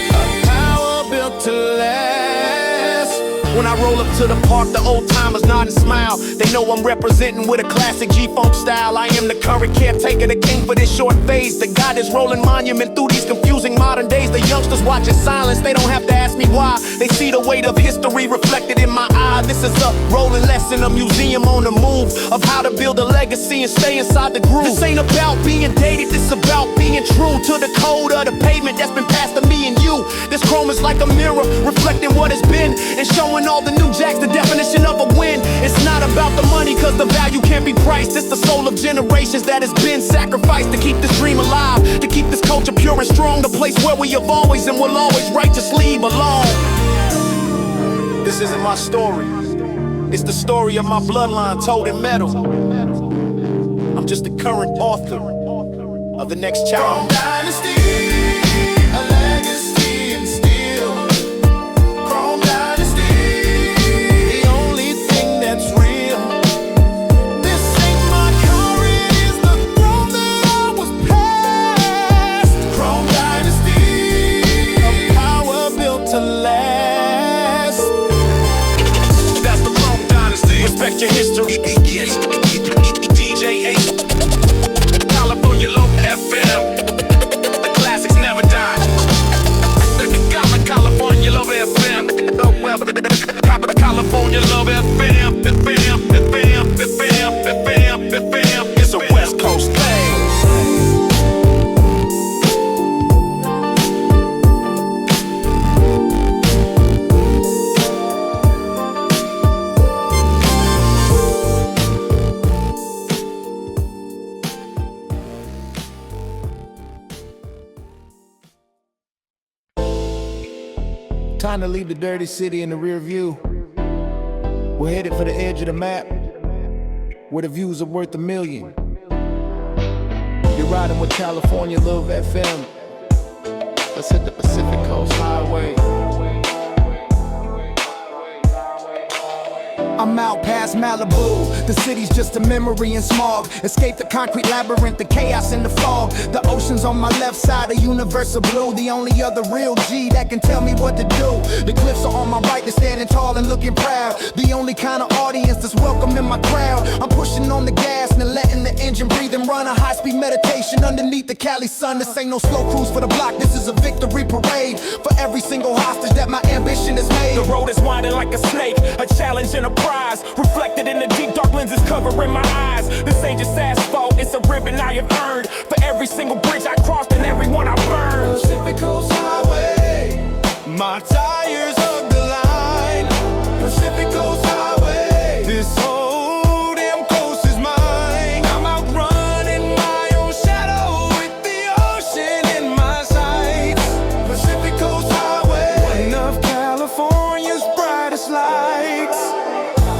a power built to last. When I roll up to the park, the old timers nod and smile. They know I'm representing with a classic G-funk style. I am the current caretaker, the king for this short phase, the guy that's rolling monument through these confusing modern days. The youngsters watch in silence, they don't have to ask me why. They see the weight of history reflected in my eye. This is a rolling lesson, a museum on the move, of how to build a legacy and stay inside the groove. This ain't about being dated, this about being true to the code of the pavement that's been passed to me and you. This chrome is like a mirror, reflecting what has been and showing all the new jacks the definition of a win. It's not about the money, cause the value can't be priced. It's the soul of generations that has been sacrificed to keep this dream alive, to keep this culture pure and strong, the place where we have always and will always righteously belong. This isn't my story, it's the story of my bloodline told in metal. I'm just the current author of the next chapter. Chrome Dynasty, a legacy and steel. Chrome Dynasty, the only thing that's real. This ain't my Trying to leave the dirty city in the rear view. We're headed for the edge of the map, where the views are worth $1 million. You're riding with California Love FM. Let's hit the Pacific Coast Highway. I'm out past Malibu. The city's just a memory in smog. Escape the concrete labyrinth, the chaos in the fog. The ocean's on my left side, a universe of blue. The only other real G that can tell me what to do. The cliffs are on my right, they're standing tall and looking proud. The only kind of audience that's welcome in my crowd. I'm pushing on the gas and letting the engine breathe and run a high-speed meditation underneath the Cali sun. This ain't no slow cruise for the block, this is a victory parade. For every single hostage that my ambition has made. The road is winding like a snake, a challenge and a prize. Reflected in the deep dark lenses covering my eyes. This ain't just asphalt, it's a ribbon I have earned. For every single bridge I crossed and every one I burned. Pacific Coast Highway, my tires hug the line. Pacific Coast Highway, this whole damn coast is mine. I'm out running my own shadow with the ocean in my sights. Pacific Coast Highway, one of California's brightest lights.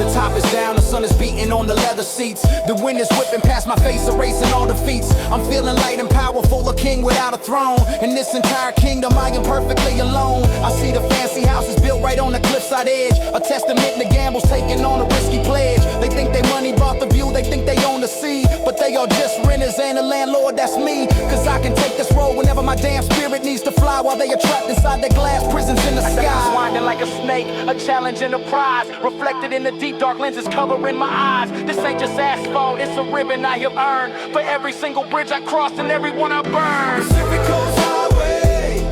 The top is down, the sun is beating on the leather seats. The wind is whipping past my face, erasing all defeats. I'm feeling light and powerful, a king without a throne. In this entire kingdom, I am perfectly alone. I see the fancy houses built right on the cliffside edge, a testament to gambles taking on a risky pledge. They think they money bought the view, they think they own the sea, but they are just renters and the landlord, that's me. Cause I can take this road whenever my damn spirit needs to fly, while they are trapped inside their glass prisons in the sky. Winding like a snake, a challenge and a prize. Reflected in the deep dark lenses covering my eyes. This ain't just asphalt, it's a ribbon I have earned. For every single bridge I crossed and every one I burned. Pacific Coast Highway,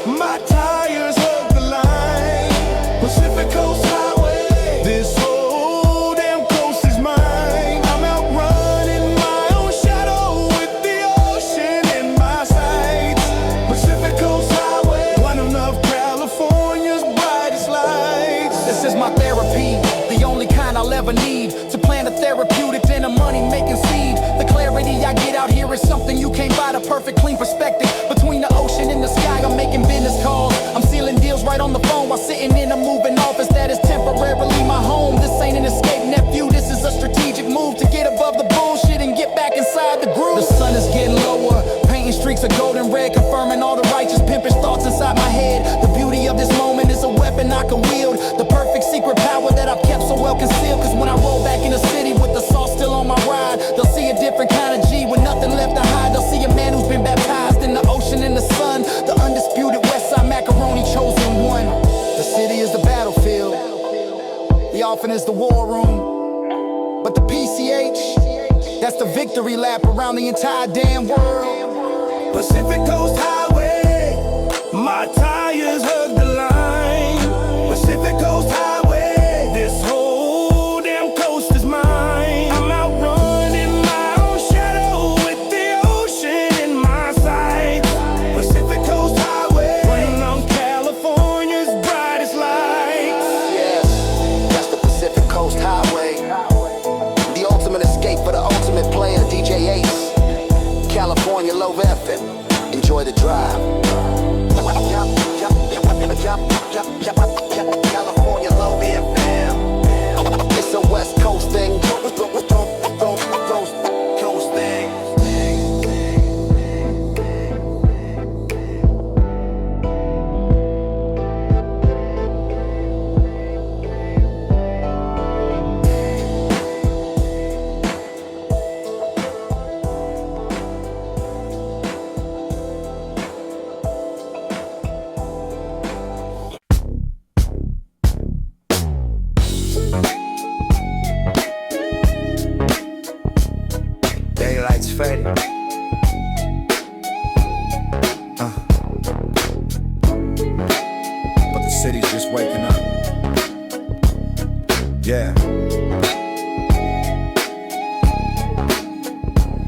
my tires hug the line. Pacific Coast Highway, this whole damn coast is mine. I'm out running my own shadow with the ocean in my sights. Pacific Coast Highway, one of California's brightest lights. This is my therapy, the only kind I'll ever need to plant a therapeutic and a money-making seed. The clarity I get out here is something you can't buy. The perfect clean perspective between the ocean and the sky. I'm making business calls, I'm sealing deals right on the phone while sitting in a moving office that is temporarily my home. This ain't an escape, nephew, this is a strategic move to get above the bullshit and get back inside the groove. The sun is getting lower, painting streaks of golden red, confirming all the righteous pimpish thoughts inside my head. The beauty of this moment is a weapon I can wield, the perfect secret power that I've kept so well concealed. Cause when I roll back in the city with the sauce still on my ride, they'll see a different kind of G with nothing left to hide. They'll see a man who's been baptized in the ocean and the sun, the undisputed Westside macaroni chosen one. The city is the battlefield, the orphan is the war room, but the PCH, that's the victory lap around the entire damn world. Pacific Coast Highway, my tires hug the line. Pacific Coast Highway, this whole damn coast is mine. I'm out running my own shadow with the ocean in my sights. Pacific Coast Highway, one of California's brightest lights. Yes, that's the Pacific Coast Highway, the ultimate escape for the ultimate player, DJ Ace. California Love FM, enjoy the drive. California Love FM, it's a West Coast thing. Coast thing. Daylight's fading. But the city's just waking up. Yeah.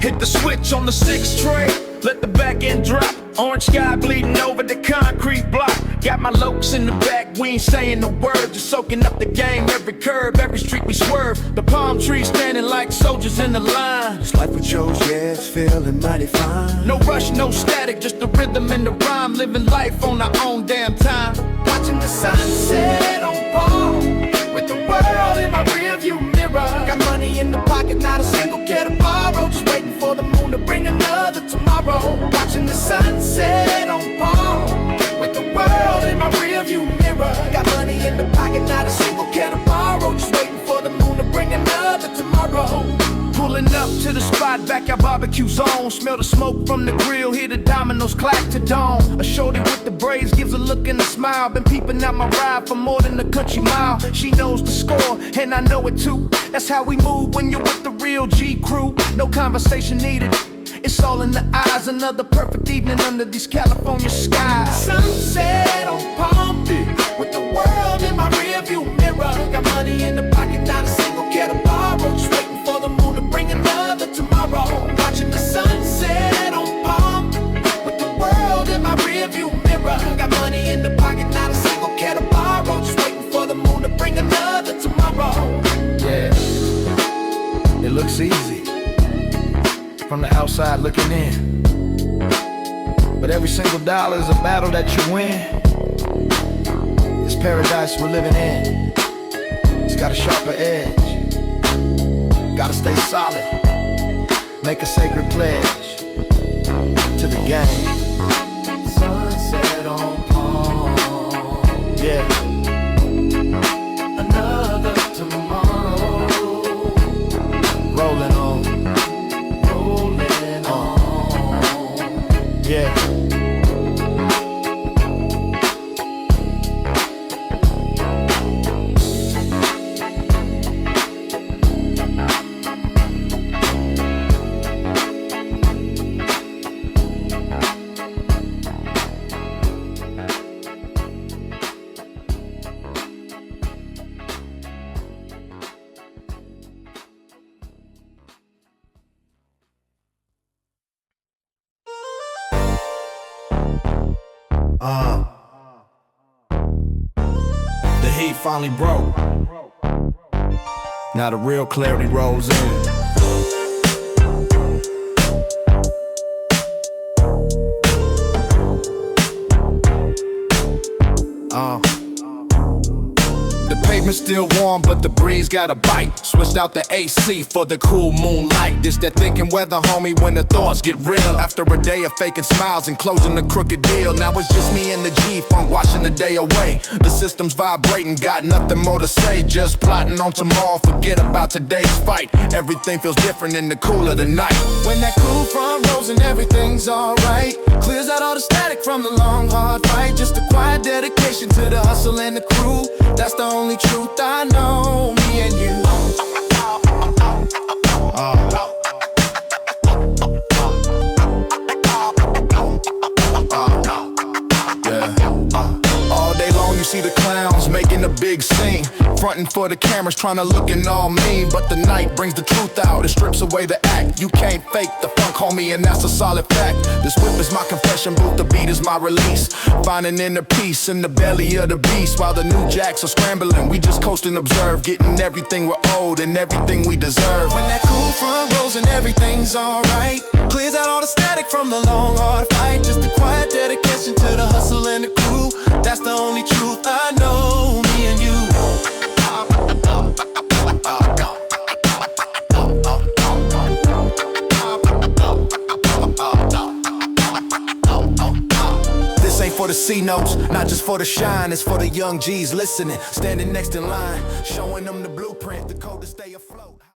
Hit the switch on the 6 tray, let the back end drop. Orange sky bleeding over the concrete block. Got my lokes in the back, we ain't saying a word. Just soaking up the game, every curve, every street we swerve. The palm trees standing like soldiers in the line. This life we chose, yeah, it's feeling mighty fine. No rush, no static, just the rhythm and the rhyme. Living life on our own damn time. Watching the sunset on Palm, with the world in my rearview mirror. Got money in the pocket, not a single care to borrow. Just waiting for the moon to bring another tomorrow. Watching the sunset on Palm, with the world in my rearview mirror. Got money in the pocket, not a single care to borrow. Just waiting for the moon to bring another tomorrow. Pulling up to the spot, back at barbecue zone. Smell the smoke from the grill, hear the dominoes clack to dawn. A shorty with the braids gives a look and a smile. Been peeping out my ride for more than a country mile. She knows the score, and I know it too. That's how we move when you're with the real G crew. No conversation needed, it's all in the eyes. Another perfect evening under these California skies. Sunset on Palm Beach, with the world in my rearview mirror. Got money in the pocket, not a single care to borrow. Just waiting for the moon to bring another tomorrow. Watching the sunset on Palm, with the world in my rearview mirror. Got money in the pocket, not a single care to borrow. Just waiting for the moon to bring another tomorrow. Yeah, it looks easy from the outside looking in, but every single dollar is a battle that you win. This paradise we're living in, it's got a sharper edge. Gotta stay solid, make a sacred pledge to the game. Sunset on Palm, Yeah, another tomorrow. rolling on, Rolling on. yeah. The heat finally broke. Now the real clarity rolls in. The pavement's still warm, but the breeze got a bite. Switched out the AC for the cool moonlight. This that thinking weather, homie, when the thoughts get real. After a day of faking smiles and closing the crooked deal, now it's just me and the G-funk washing the day away. The system's vibrating, got nothing more to say. Just plotting on tomorrow, forget about today's fight. Everything feels different in the cool of the night. When that cool front rolls and everything's alright, clears out all the static from the long hard fight. Just a quiet dedication to the hustle and the crew. That's the only truth I know, me and you. All day long you see the clowns making a big scene, fronting for the cameras, trying to look and all mean. But the night brings the truth out, it strips away the act. You can't fake the funk, homie, and that's a solid fact. This whip is my confession booth, the beat is my release. Finding inner peace in the belly of the beast. While the new jacks are scrambling, we just coast and observe, getting everything we're owed and everything we deserve. When that cool front rolls and everything's alright, clears out all the static from the long hard fight. Just a quiet dedication to the hustle and the crew. That's the only truth I know, me and you. This ain't for the C notes, not just for the shine. It's for the young G's listening, standing next in line, showing them the blueprint, the code to stay afloat.